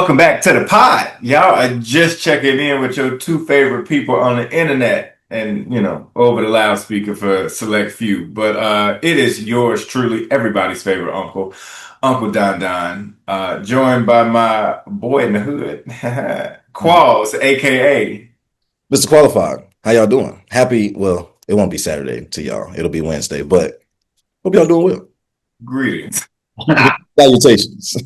Welcome back to the pod. Y'all are just checking in with your two favorite people on the internet and, over the loudspeaker for a select few. But it is yours truly, everybody's favorite uncle, Uncle Don Don, joined by my boy in the hood, Qualls, aka. Mr. Qualified, how y'all doing? Well, it won't be Saturday to y'all. It'll be Wednesday, but hope y'all doing Greetings. well. Salutations.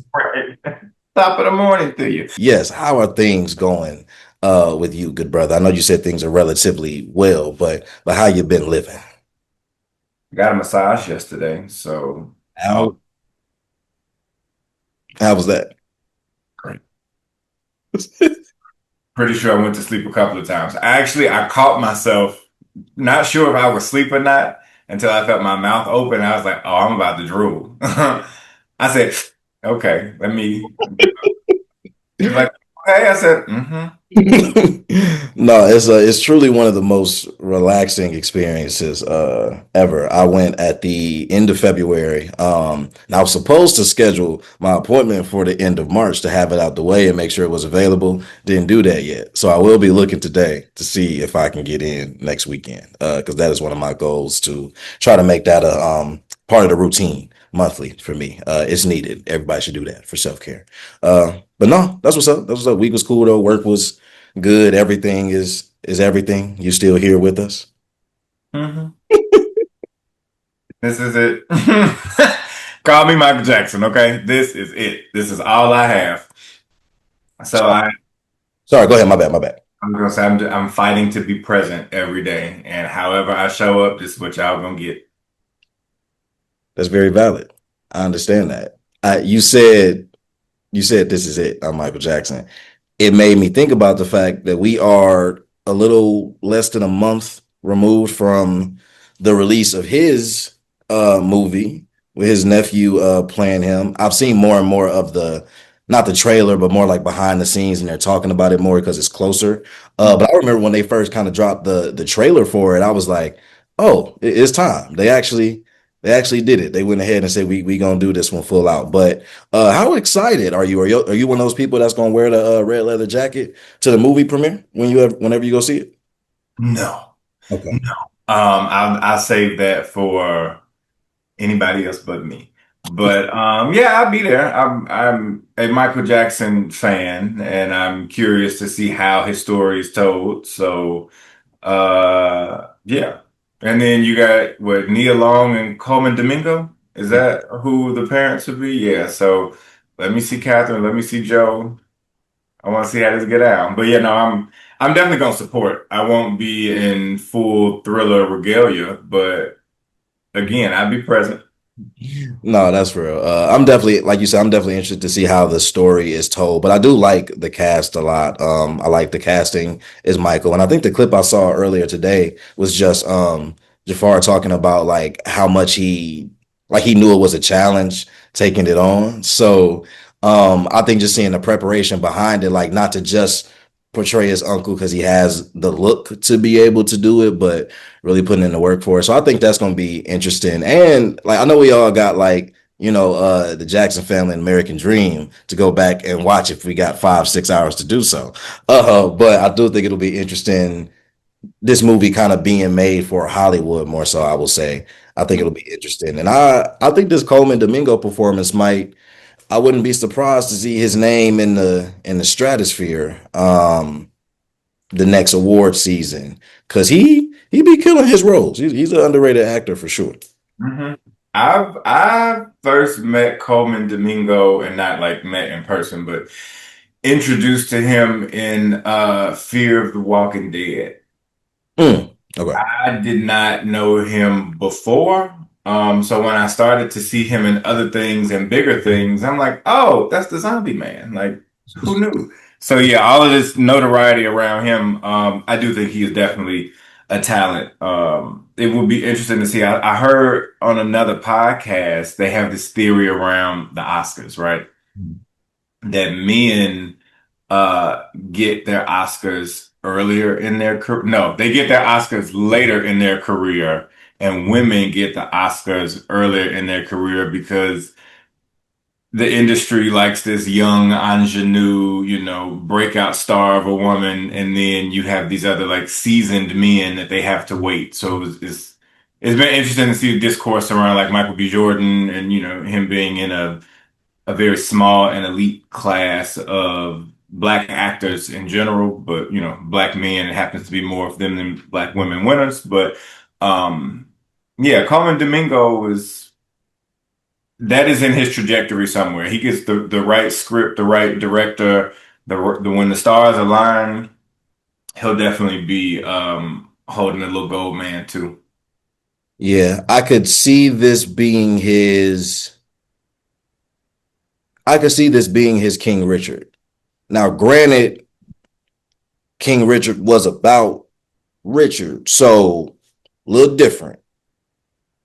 Top of the morning to you. Yes, how are things going with you, good brother? I know you said things are relatively well, but how you been living? Got a massage yesterday, so How how was that? great. Pretty sure I went to sleep a couple of times. I caught myself not sure if I was asleep or not until I felt my mouth open. I was like, "Oh, I'm about to drool." I said, "Okay, let me." He's like, "Okay." I said, "Mm-hmm." No, it's truly one of the most relaxing experiences ever. I went at the end of February. And I was supposed to schedule my appointment for the end of March to have it out the way and make sure it was available. Didn't do that yet. So I will be looking today to see if I can get in next weekend. Because that is one of my goals, to try to make that a part of the routine monthly for me. It's needed. Everybody should do that for self-care. But no, that's what's up. That's what's up. Week was cool though. Work was good. Everything is everything. You still here with us? Mm-hmm. This is it. Call me Michael Jackson, okay? This is it. This is all I have. So Sorry, I, sorry. Go ahead. My bad. My bad. I'm gonna say I'm fighting to be present every day, and however I show up, this is what y'all gonna get. That's very valid. I understand that. You said this is it. I'm Michael Jackson. It made me think about the fact that we are a little less than a month removed from the release of his movie with his nephew playing him. I've seen more and more of the, not the trailer, but more like behind the scenes, and they're talking about it more because it's closer. But I remember when they first kind of dropped the trailer for it, I was like, oh, it's time. They actually did it. They went ahead and said we gonna do this one full out. But how excited are you? Are you one of those people that's gonna wear the red leather jacket to the movie premiere whenever you go see it? No, Okay. no. I'll save that for anybody else but me. But yeah, I'll be there. I'm a Michael Jackson fan, and I'm curious to see how his story is told. So yeah. And then you got what, Nia Long and Coleman Domingo? Is that who the parents would be? Yeah. So let me see Catherine. Let me see Joe. I want to see how this get out. But yeah, no, I'm definitely gonna support. I won't be in full thriller regalia, but again, I'll be present. No, that's real. I'm definitely, like you said, I'm definitely interested to see how the story is told. But I do like the cast a lot. I like the casting is Michael, and I think the clip I saw earlier today was just Jafar talking about like how much he knew it was a challenge taking it on. So I think just seeing the preparation behind it, like not to just portray his uncle because he has the look to be able to do it, but really putting in the work for it. So I think that's going to be interesting. And like I know we all got like the Jackson Family and American Dream to go back and watch if we got 5-6 hours to do so. But I do think it'll be interesting. This movie kind of being made for Hollywood more so, I will say. I think it'll be interesting, and I think this Coleman Domingo performance might. I wouldn't be surprised to see his name in the stratosphere. The next award season because he be killing his roles. He's an underrated actor for sure. hmm I've first met Coleman Domingo and not like met in person, but introduced to him in Fear of the Walking Dead. Okay. I did not know him before. So when I started to see him in other things and bigger things, I'm like, oh, that's the zombie man. Like, who knew? So yeah, all of this notoriety around him, I do think he is definitely a talent. It would be interesting to see. I heard on another podcast they have this theory around the Oscars, right? That men get their Oscars earlier in their career. No, they get their Oscars later in their career, and women get the Oscars earlier in their career because the industry likes this young ingenue, breakout star of a woman, and then you have these other like seasoned men that they have to wait. So it's been interesting to see the discourse around like Michael B. Jordan and him being in a very small and elite class of black actors in general, but black men, it happens to be more of them than black women winners. But um yeah, Coleman Domingo is that is in his trajectory somewhere. He gets the right script, the right director, the when the stars align, he'll definitely be holding a little gold man too. Yeah, I could see this being his. I could see this being his King Richard. Now, granted, King Richard was about Richard, so a little different.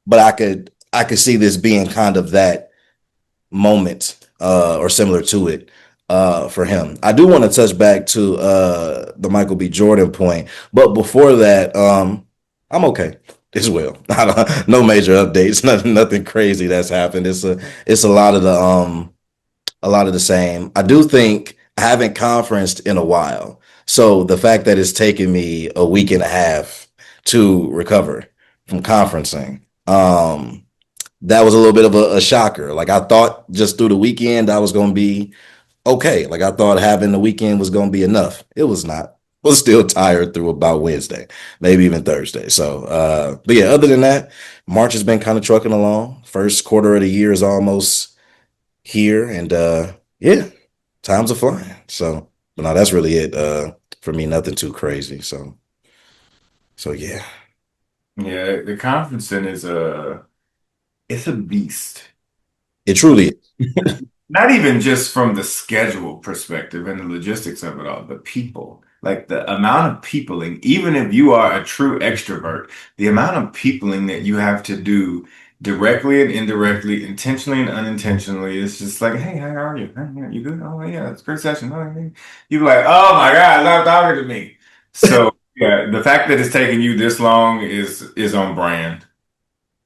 But I could see this being kind of that moment or similar to it for him. I do want to touch back to the Michael B. Jordan point, but before that, I'm okay as well. No major updates, nothing crazy that's happened. It's a lot of the same. I do think I haven't conferenced in a while. So the fact that it's taken me a week and a half to recover from conferencing, that was a little bit of a shocker. Like I thought just through the weekend I was going to be okay. Like I thought having the weekend was going to be enough. It was not. I was still tired through about Wednesday, maybe even Thursday. So, but yeah, other than that, March has been kind of trucking along. First quarter of the year is almost here, and yeah, times are flying. So, but no, that's really it for me. Nothing too crazy. So yeah, Yeah, the conferencing is it's a beast. it truly is. Not even just from the schedule perspective and the logistics of it all, the people, like the amount of peopling, even if you are a true extrovert, the amount of peopling that you have to do directly and indirectly, intentionally and unintentionally, it's just like, hey, how are you? Hey, yeah, you good? Oh, yeah, it's a great session. Oh, yeah. You're like, oh my God, stop talking to me. So, yeah, the fact that it's taking you this long is on brand.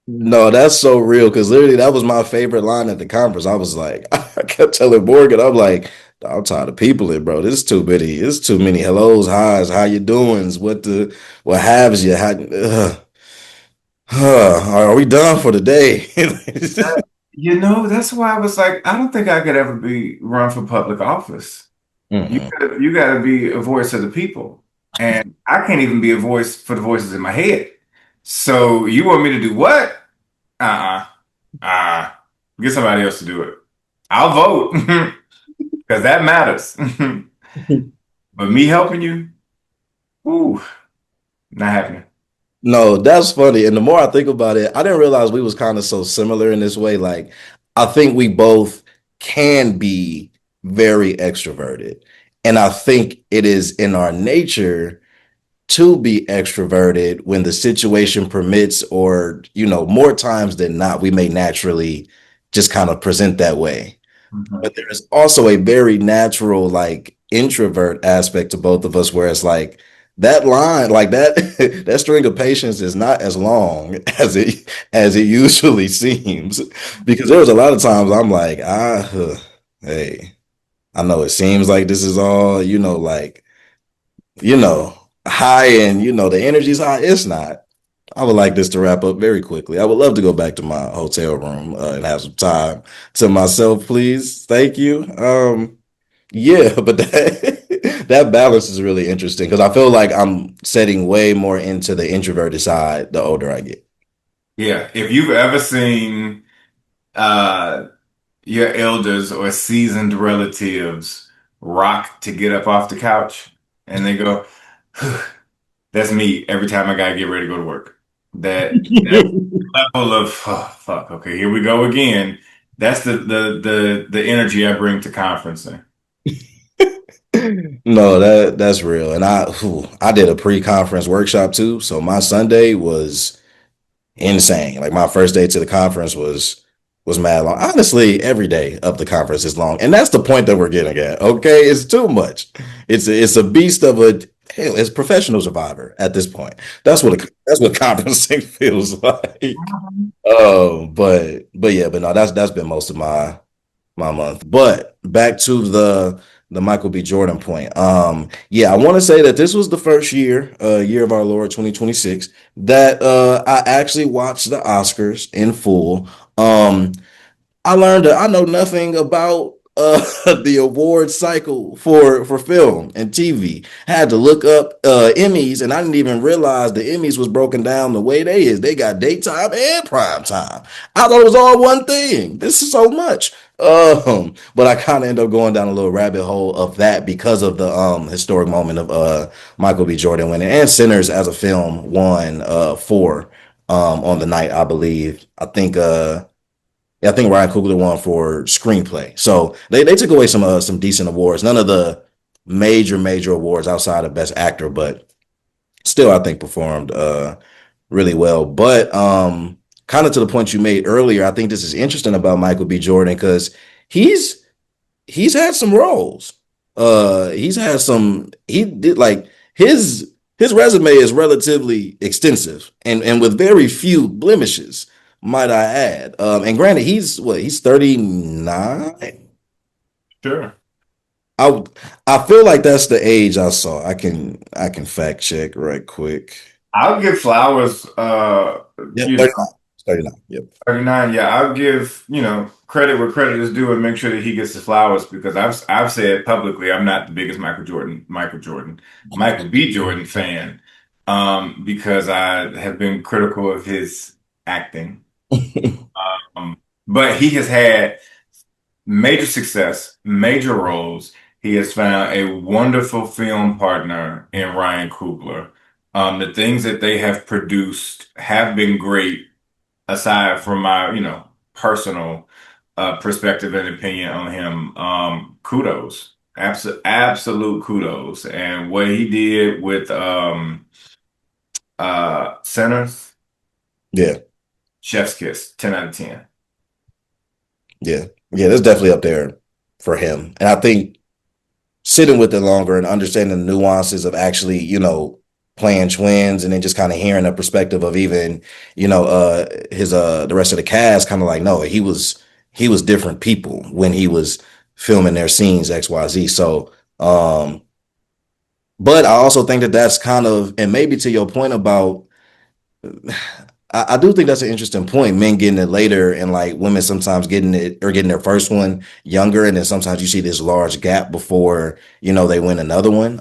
No, that's so real because literally that was my favorite line at the conference. I was like, I kept telling Morgan, I'm like, I'm tired of people it, bro. This is too many. It's too many hellos, highs, how you doings, what haves you, are we done for the day? That's why I was like, I don't think I could ever be run for public office. You Mm-mm. gotta, you gotta be a voice of the people. And I can't even be a voice for the voices in my head. So you want me to do what? Uh-uh. Get somebody else to do it. I'll vote because that matters. But me helping you, ooh, not happening. No, that's funny. And the more I think about it, I didn't realize we was kind of so similar in this way. Like, I think we both can be very extroverted. And I think it is in our nature to be extroverted when the situation permits, or, more times than not, we may naturally just kind of present that way. Mhm. But there is also a very natural like introvert aspect to both of us where it's like that line like that that string of patience is not as long as it usually seems, because there was a lot of times I'm like hey, I know it seems like this is all like you know high, and the energy's high. It's not. I would like this to wrap up very quickly. I would love to go back to my hotel room and have some time to myself, please. Thank you. Yeah, but that balance is really interesting because I feel like I'm setting way more into the introverted side the older I get. Yeah, if you've ever seen uh your elders or seasoned relatives rock to get up off the couch and they go, that's me every time I gotta get ready to go to work. That level of oh, fuck, okay, here we go again. That's the energy I bring to conferencing. No, that's real. And I did a pre-conference workshop too. So my Sunday was insane. Like my first day to the conference was mad long. Honestly, every day of the conference is long, and that's the point that we're getting at. Okay, it's too much. It's a beast of a hell. It's professional survivor at this point. That's what conferencing feels like. But yeah, but no, that's been most of my my month. But back to the Michael B. Jordan point. Yeah, I want to say that this was the first year, year of our Lord 2026, that I actually watched the Oscars in full. I learned that I know nothing about the award cycle for film and TV. Had to look up Emmys, and I didn't even realize the Emmys was broken down the way they is. They got daytime and prime time. I thought it was all one thing. This is so much. But I kind of end up going down a little rabbit hole of that because of the historic moment of Michael B. Jordan winning, and Sinners as a film won four on the night, I believe. I think Ryan Coogler won for screenplay. So they took away some decent awards. None of the major awards outside of Best Actor, but still I think performed really well. But kind of to the point you made earlier, I think this is interesting about Michael B. Jordan because he's he's had some roles. He's had some. He did like his resume is relatively extensive and with very few blemishes, might I add. And granted, he's 39. Sure. I I feel like that's the age I saw. I can fact check right quick. I'll give flowers, Yeah, you 39. know, 39. Yep. 39. Yeah, I'll give, credit where credit is due and make sure that he gets the flowers because I've said publicly I'm not the biggest Michael B. Jordan fan, because I have been critical of his acting. But he has had major success, major roles. He has found a wonderful film partner in Ryan Coogler. The things that they have produced have been great, aside from my, personal perspective and opinion on him. Kudos, absolute kudos, and what he did with Sinners, Yeah, Chef's Kiss, 10 out of 10. yeah, that's definitely up there for him. And I think sitting with it longer and understanding the nuances of actually, playing twins and then just kind of hearing the perspective of even, his the rest of the cast kind of like, no, he was different people when he was filming their scenes, XYZ. So but I also think that that's kind of, and maybe to your point about, I do think that's an interesting point. Men getting it later, and like women sometimes getting it or getting their first one younger, and then sometimes you see this large gap before they win another one.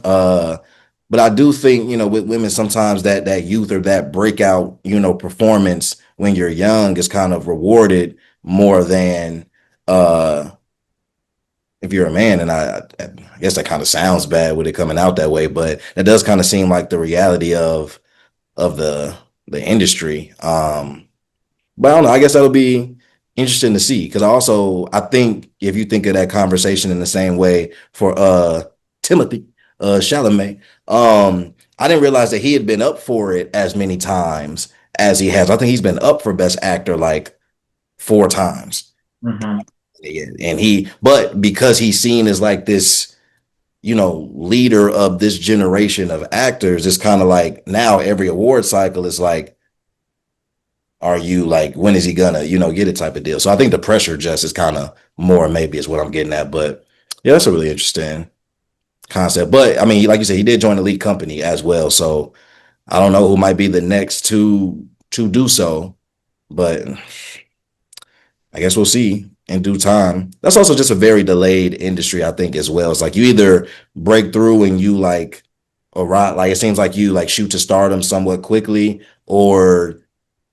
But I do think with women sometimes that youth or that breakout performance when you're young is kind of rewarded more than uh if you're a man. And I guess that kind of sounds bad with it coming out that way, but it does kind of seem like the reality of the industry. But I don't know. I guess that'll be interesting to see because I think if you think of that conversation in the same way for Timothy Chalamet, I didn't realize that he had been up for it as many times as he has. I think he's been up for Best Actor like four times. Hmm. Yeah, but because he's seen as like this, leader of this generation of actors, it's kind of like now every award cycle is like, are you like, when is he gonna, get it type of deal? So I think the pressure just is kind of more, maybe is what I'm getting at. But yeah, that's a really interesting concept. But I mean, like you said, he did join Elite Company as well. So I don't know who might be the next to do so, but I guess we'll see in due time. That's also just a very delayed industry, I think, as well. It's like you either break through and you like arrive, like it seems like you like shoot to stardom somewhat quickly, or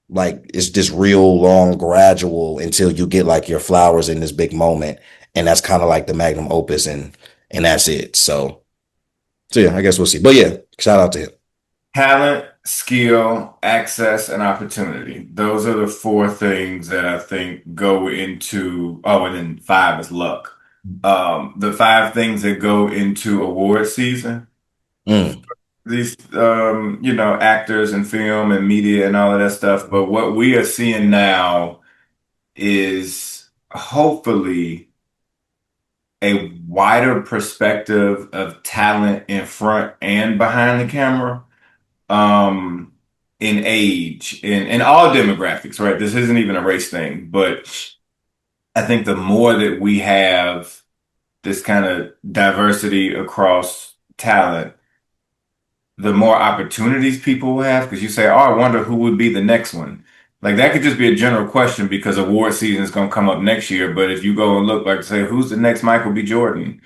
like it's just real long gradual until you get like your flowers in this big moment. And that's kind of like the magnum opus, and that's it. So yeah, I guess we'll see. But yeah, shout out to him. Talent, skill, access, and opportunity. Those are the four things that I think go into, oh, and then five is luck. The five things that go into award season. Mm, These, actors and film and media and all of that stuff. But what we are seeing now is hopefully a wider perspective of talent in front and behind the camera, um, in age, in all demographics, right? This isn't even a race thing, but I think the more that we have this kind of diversity across talent, the more opportunities people will have. Because you say, "Oh, I wonder who would be the next one." Like that could just be a general question because award season is going to come up next year. But if you go and look, like say, who's the next Michael B. Jordan?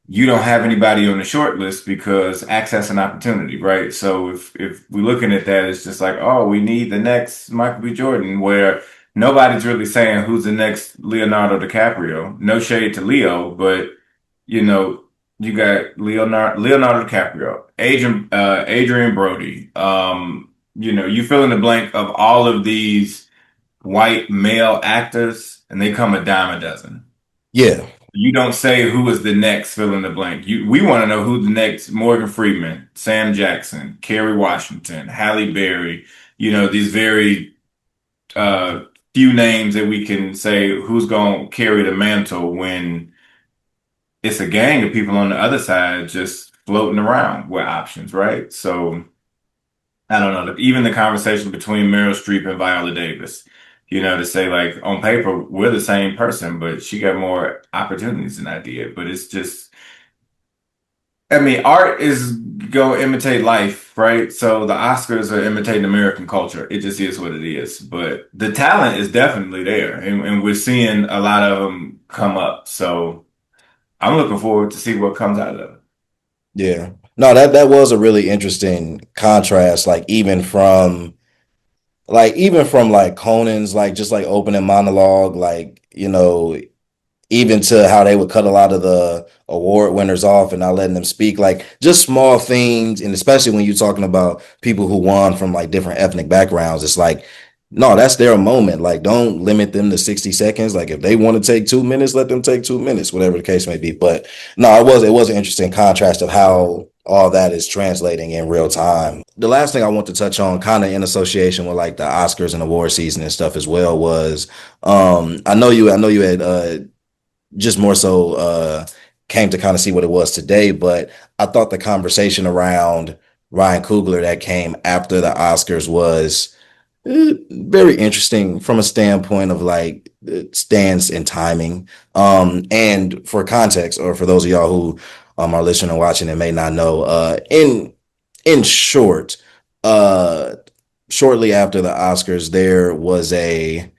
You don't have anybody on the short list because access and opportunity, right? So if we're looking at that, it's just like, oh, we need the next Michael B. Jordan, where nobody's really saying who's the next Leonardo DiCaprio. No shade to Leo, but you know, you got Leonardo DiCaprio, Adrian Brody. You fill in the blank of all of these white male actors, and they come a dime a dozen. Yeah. You don't say who is the next fill in the blank. We want to know who the next Morgan Freeman, Sam Jackson, Kerry Washington, Halle Berry. These very uh, few names that we can say who's going to carry the mantle when it's a gang of people on the other side just floating around with options, right? So I don't know. Even the conversation between Meryl Streep and Viola Davis, to say like on paper we're the same person, but she got more opportunities than I did. But it's just, I mean, art is gonna imitate life, right? So the Oscars are imitating American culture. It just is what it is. But the talent is definitely there, and we're seeing a lot of them come up. So I'm looking forward to see what comes out of it. Yeah. No, that was a really interesting contrast, like even from like Conan's like just like opening monologue, like, even to how they would cut a lot of the award winners off and not letting them speak, like just small things. And especially when you're talking about people who won from like different ethnic backgrounds, it's like, no, that's their moment. Like, don't limit them to 60 seconds. Like, if they want to take 2 minutes, let them take 2 minutes, whatever the case may be. But no, it was an interesting contrast of how all that is translating in real time. The last thing I want to touch on, kind of in association with like the Oscars and award season and stuff as well, was I know you had just more so came to kind of see what it was today. But I thought the conversation around Ryan Coogler that came after the Oscars was very interesting from a standpoint of like stance and timing. And for context, or for those of y'all who are listening and watching and may not know, in short, uh, shortly after the Oscars, there was a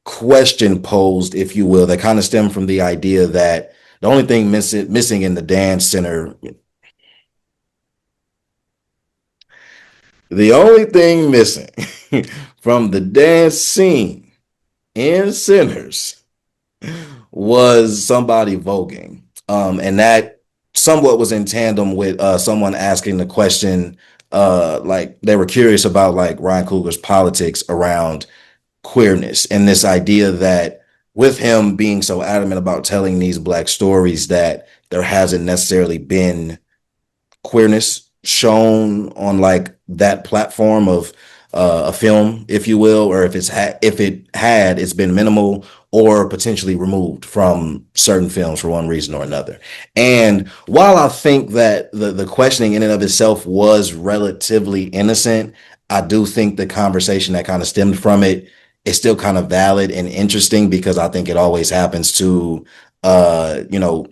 question posed, if you will, that kind of stemmed from the idea that the only thing missing in the dance center, the only thing missing from the dance scene in Sinners was somebody voguing. And that somewhat was in tandem with someone asking the question, like they were curious about like Ryan Coogler's politics around queerness and this idea that with him being so adamant about telling these black stories that there hasn't necessarily been queerness shown on like that platform of a film, if you will, or if it had, it's been minimal or potentially removed from certain films for one reason or another. And while I think that the questioning in and of itself was relatively innocent, I do think the conversation that kind of stemmed from it is still kind of valid and interesting, because I think it always happens to you know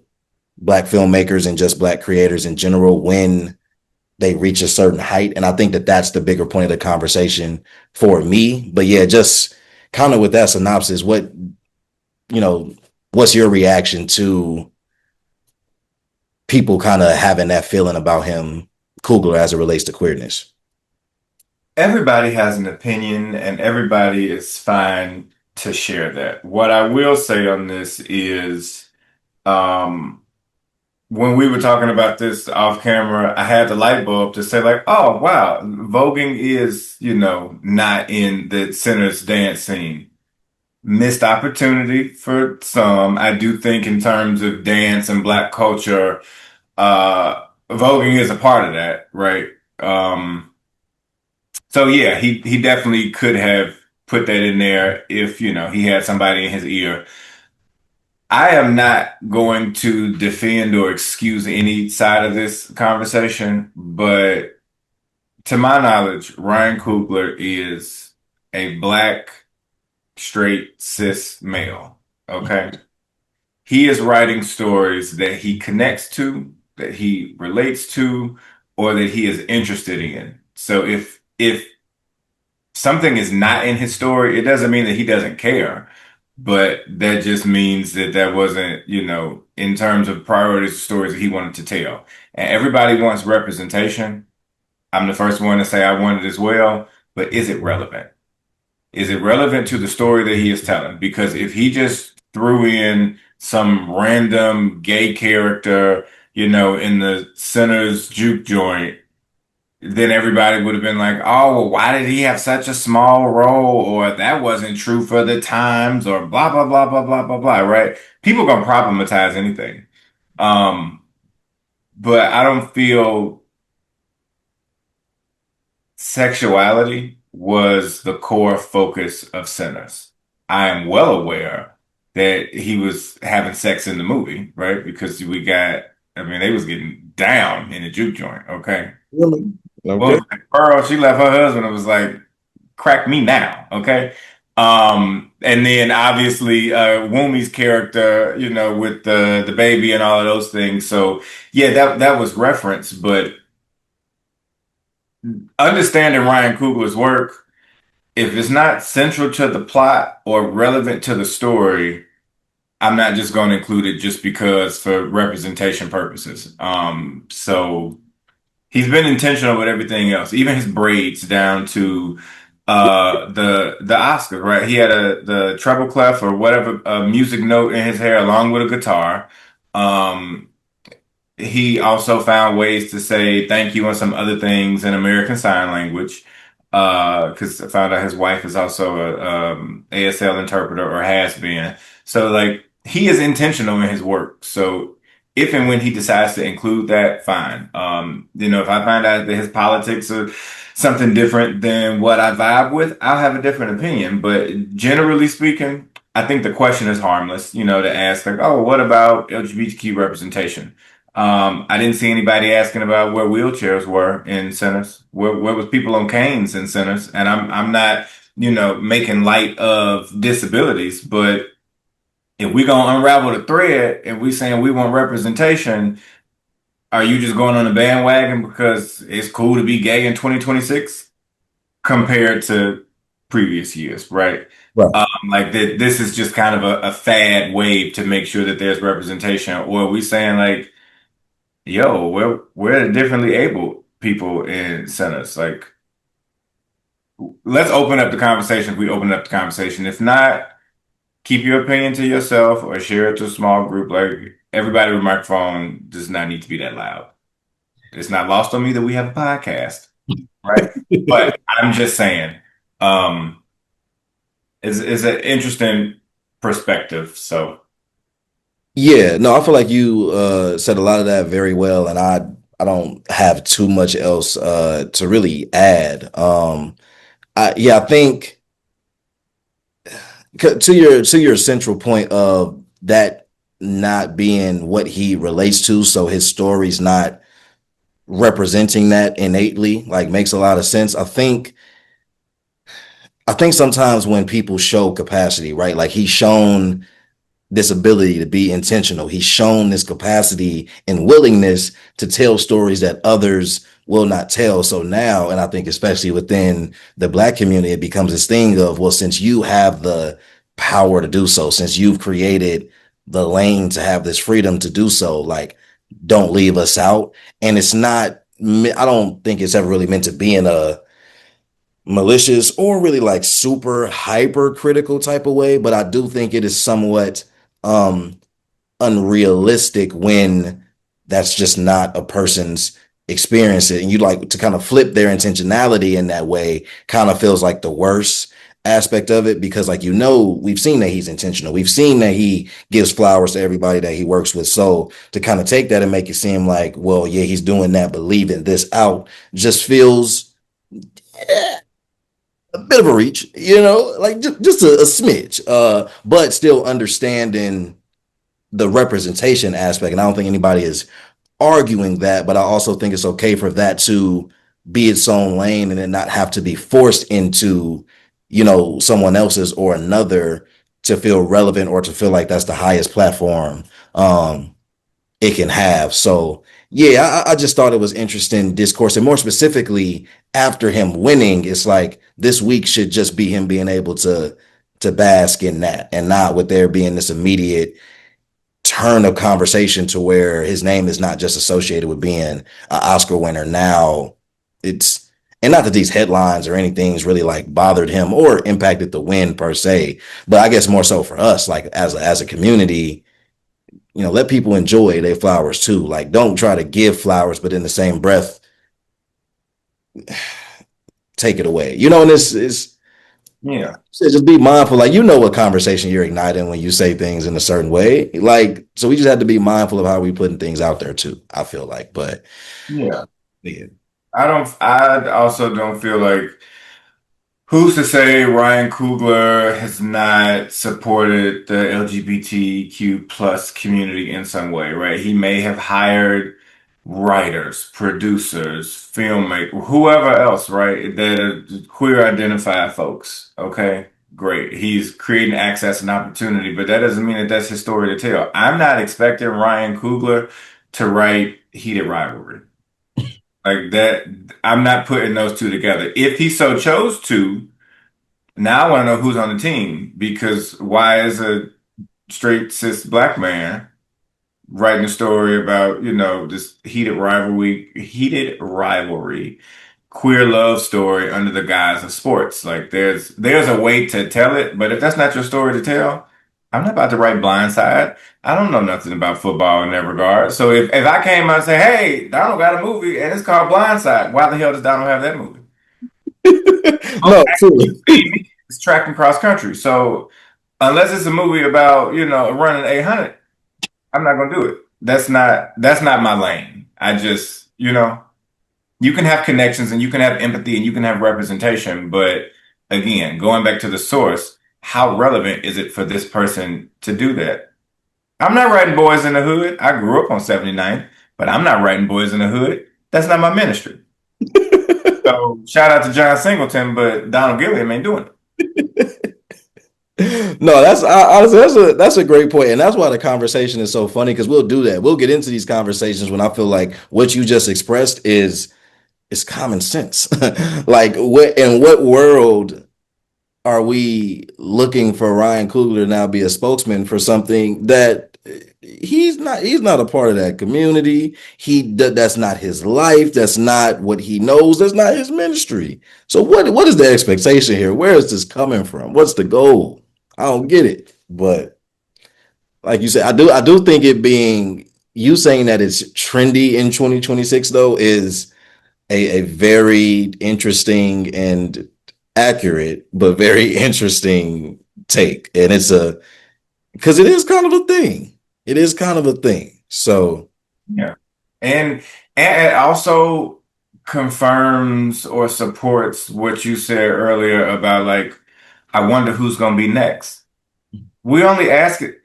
black filmmakers and just black creators in general when they reach a certain height. And I think that that's the bigger point of the conversation for me. But yeah, just kind of with that synopsis, you know, what's your reaction to people kind of having that feeling about him, Coogler, as it relates to queerness? Everybody has an opinion, and everybody is fine to share that. What I will say on this is, um, when we were talking about this off camera, I had the light bulb to say like, oh wow, voguing is, not in the center's dance scene. Missed opportunity for some. I do think in terms of dance and black culture, voguing is a part of that, right? So yeah, he definitely could have put that in there if, he had somebody in his ear. I am not going to defend or excuse any side of this conversation, but to my knowledge, Ryan Coogler is a black, straight, cis male. Okay. He is writing stories that he connects to, that he relates to, or that he is interested in. So if something is not in his story, it doesn't mean that he doesn't care, but that just means that that wasn't, in terms of priorities of stories that he wanted to tell. And everybody wants representation. I'm the first one to say I want it as well, but is it relevant? Is it relevant to the story that he is telling? Because if he just threw in some random gay character, in the Center's juke joint, then everybody would have been like, oh, well, why did he have such a small role? Or that wasn't true for the times, or blah, blah, blah, blah, blah, blah, blah, right? People gonna problematize anything. Um, but I don't feel sexuality was the core focus of Sinners. I am well aware that he was having sex in the movie, right? Because I mean, they was getting down in the juke joint, okay? Really? Well, Okay. like Pearl, she left her husband and was like, crack me now, okay? And then obviously Wumi's character, with the baby and all of those things. So yeah, that was referenced, but understanding Ryan Coogler's work, if it's not central to the plot or relevant to the story, I'm not just going to include it just because for representation purposes. So he's been intentional with everything else, even his braids down to the Oscars, right? He had the treble clef or whatever music note in his hair along with a guitar. Um, he also found ways to say thank you and some other things in American Sign Language. Because I found out his wife is also a ASL interpreter or has been. So like he is intentional in his work. So if and when he decides to include that, fine. If I find out that his politics are something different than what I vibe with, I'll have a different opinion. But generally speaking, I think the question is harmless, to ask like, oh, what about LGBTQ representation? I didn't see anybody asking about where wheelchairs were in centers. Where was people on canes in centers? And I'm not, making light of disabilities, but if we gonna unravel the thread and we saying we want representation, are you just going on the bandwagon because it's cool to be gay in 2026 compared to previous years, right? Right. Like that, this is just kind of a fad wave to make sure that there's representation, or are we saying like, yo, we're the differently able people in centers. Like, let's open up the conversation if we open up the conversation. If not, keep your opinion to yourself or share it to a small group. Like, everybody with a microphone does not need to be that loud. It's not lost on me that we have a podcast, right? But I'm just saying, um, it's an interesting perspective. So, Yeah, no, I feel like you said a lot of that very well, and I don't have too much else to really add. I think to your central point of that not being what he relates to, so his story's not representing that innately, like makes a lot of sense. I think sometimes when people show capacity, right? Like he's shown this ability to be intentional. He's shown this capacity and willingness to tell stories that others will not tell. So now, and I think especially within the Black community, it becomes this thing of, well, since you have the power to do so, since you've created the lane to have this freedom to do so, like, don't leave us out. And it's not, I don't think it's ever really meant to be in a malicious or really like super hyper critical type of way, but I do think it is somewhat um unrealistic when that's just not a person's experience. And you like to kind of flip their intentionality in that way kind of feels like the worst aspect of it, because like, we've seen that he's intentional, we've seen that he gives flowers to everybody that he works with. So to kind of take that and make it seem like, well, yeah, he's doing that but leaving this out just feels a bit of a reach, like just a smidge, but still understanding the representation aspect. And I don't think anybody is arguing that, but I also think it's okay for that to be its own lane and then not have to be forced into, someone else's or another to feel relevant or to feel like that's the highest platform it can have. So yeah, I just thought it was interesting discourse, and more specifically, after him winning, it's like this week should just be him being able to bask in that, and not with there being this immediate turn of conversation to where his name is not just associated with being an Oscar winner. Now it's and not that these headlines or anything's really like bothered him or impacted the win per se, but I guess more so for us, like as a community, let people enjoy their flowers too. Like, don't try to give flowers, but in the same breath, take it away. And this is Yeah. just be mindful. Like, what conversation you're igniting when you say things in a certain way. Like, so we just have to be mindful of how we putting things out there too. I feel like, but Yeah. yeah, I also don't feel like who's to say Ryan Coogler has not supported the LGBTQ plus community in some way, right? He may have hired writers, producers, filmmakers, whoever else, right? That are queer identified folks. Okay, great. He's creating access and opportunity, but that doesn't mean that that's his story to tell. I'm not expecting Ryan Coogler to write Heated Rivalry. Like that, I'm not putting those two together. If he so chose to, now I want to know who's on the team because why is a straight cis black man writing a story about, this heated rivalry, queer love story under the guise of sports. Like there's a way to tell it, but if that's not your story to tell, I'm not about to write Blindside. I don't know nothing about football in that regard. So if I came out and say, hey, Donald got a movie and it's called Blindside, why the hell does Donald have that movie? no, Okay, truly. it's track and cross country. So unless it's a movie about, running 800, I'm not gonna do it. That's not my lane. I just, you can have connections and you can have empathy and you can have representation, but again, going back to the source, how relevant is it for this person to do that? I'm not writing Boys in the Hood. I grew up on 79th, but I'm not writing Boys in the Hood. That's not my ministry. So shout out to John Singleton, but Donald Gilliam ain't doing it. No, honestly, that's a great point, and that's why the conversation is so funny because we'll do that. We'll get into these conversations when I feel like what you just expressed is common sense. Like, what world are we looking for Ryan Coogler to now be a spokesman for something that he's not a part of that community. That's not his life. That's not what he knows. That's not his ministry. So what is the expectation here? Where is this coming from? What's the goal? I don't get it. But like you said, I do think it being you saying that it's trendy in 2026 though is a very interesting and accurate, but very interesting take. And because it is kind of a thing. It is kind of a thing. So, Yeah. And it also confirms or supports what you said earlier about like, I wonder who's gonna be next. We only ask it.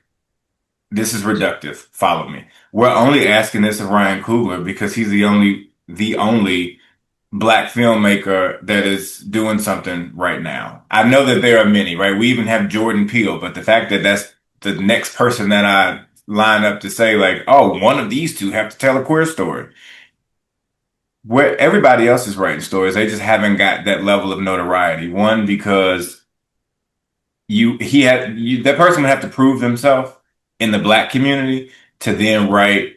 This is reductive. Follow me. We're only asking this of Ryan Coogler because he's the only black filmmaker that is doing something right now. I know that there are many, right? We even have Jordan Peele, but the fact that that's the next person that I line up to say like, oh, one of these two have to tell a queer story. Where everybody else is writing stories, they just haven't got that level of notoriety. One, because that person would have to prove themselves in the black community to then write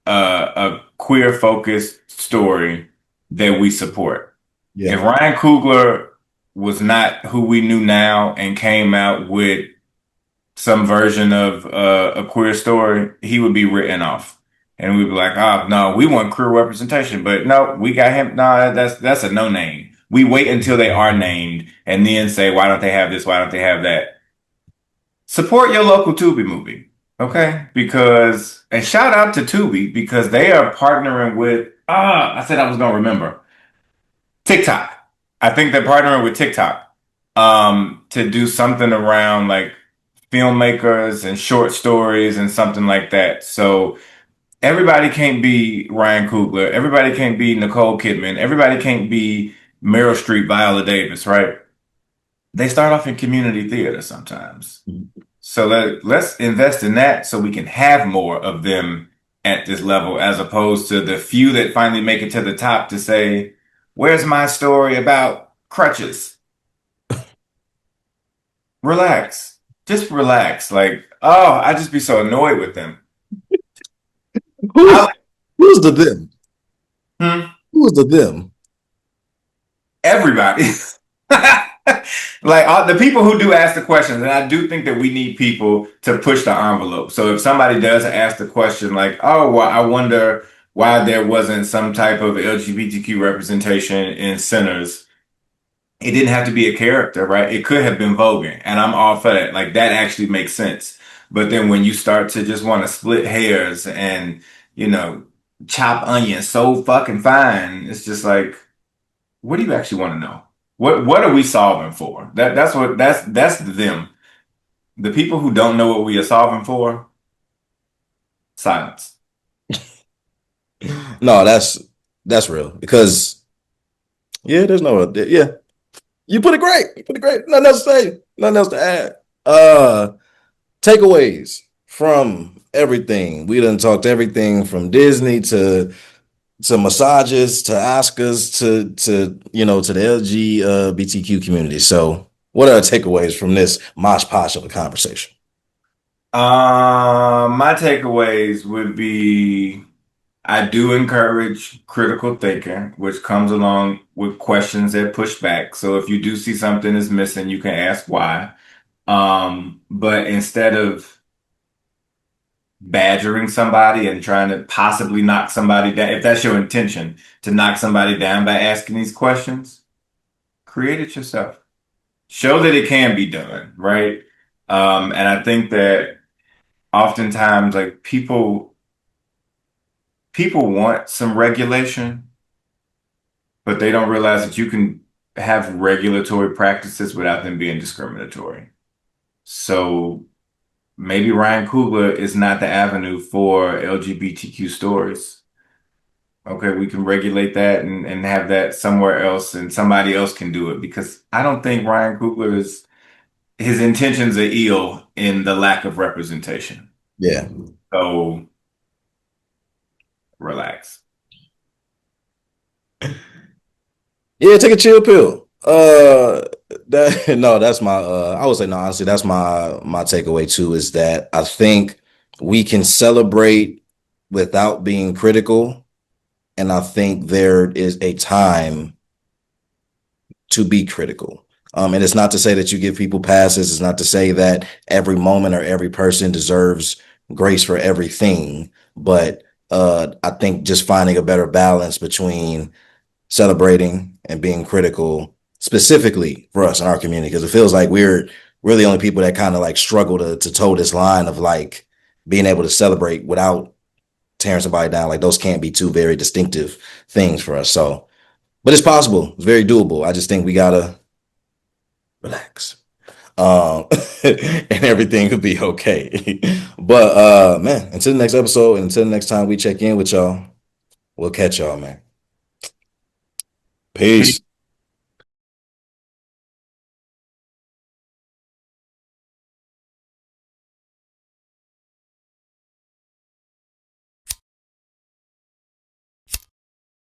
a queer focused story that we support. yeah. If Ryan Coogler was not who we knew now and came out with some version of a queer story, he would be written off. And we'd be like, oh no, we want queer representation, but no, we got him. No, that's a no name. We wait until they are named and then say, why don't they have this? Why don't they have that? Support your local Tubi movie, okay? And shout out to Tubi because they are partnering with, I said I was gonna remember. TikTok. I think they're partnering with TikTok to do something around like filmmakers and short stories and something like that. So everybody can't be Ryan Coogler. Everybody can't be Nicole Kidman. Everybody can't be Meryl Streep, Viola Davis, right? they start off in community theater sometimes. So let's invest in that so we can have more of them at this level, as opposed to the few that finally make it to the top to say, where's my story about crutches? Relax. Just relax. Like, oh, I just be so annoyed with them. Who's I who's the them? hmm, Who's the them? everybody. Like the people who do ask the questions, and I do think that we need people to push the envelope. So if somebody does ask the question like, "Oh, well, I wonder why there wasn't some type of LGBTQ representation in Sinners," it didn't have to be a character, right? It could have been Vogan, and I'm all for that. Like that actually makes sense. But then when you start to just want to split hairs and, you know, chop onions so fucking fine, it's just like, what do you actually want to know? What are we solving for? That's them. The people who don't know what we are solving for, silence. No, that's real because yeah, there's no yeah. You put it great. You put it great. Nothing else to say. Nothing else to add. Takeaways from everything. We done talked everything from Disney to massages to Oscars to to the LGBTQ community. So, what are takeaways from this mosh posh of a conversation? My takeaways would be I do encourage critical thinking, which comes along with questions that push back. So if you do see something is missing, you can ask why. But instead of badgering somebody and trying to possibly knock somebody down, if that's your intention to knock somebody down by asking these questions, create it yourself. Show that it can be done, right? And I think that oftentimes, like people want some regulation, but they don't realize that you can have regulatory practices without them being discriminatory. So maybe Ryan Coogler is not the avenue for LGBTQ stories. Okay, we can regulate that and have that somewhere else and somebody else can do it because I don't think Ryan Coogler is his intentions are ill in the lack of representation. Yeah. So relax. Yeah, take a chill pill. That no, that's my I would say no, honestly, that's my takeaway too, is that I think we can celebrate without being critical. And I think there is a time to be critical. And it's not to say that you give people passes. It's not to say that every moment or every person deserves grace for everything. But I think just finding a better balance between celebrating and being critical, specifically for us in our community, because it feels like we're the only people that kind of like struggle to toe this line of like being able to celebrate without tearing somebody down. Like those can't be two very distinctive things for us. So, but it's possible. It's very doable. I just think we gotta relax. And everything could be okay. But man, until the next episode and until the next time we check in with y'all, we'll catch y'all, man. Peace.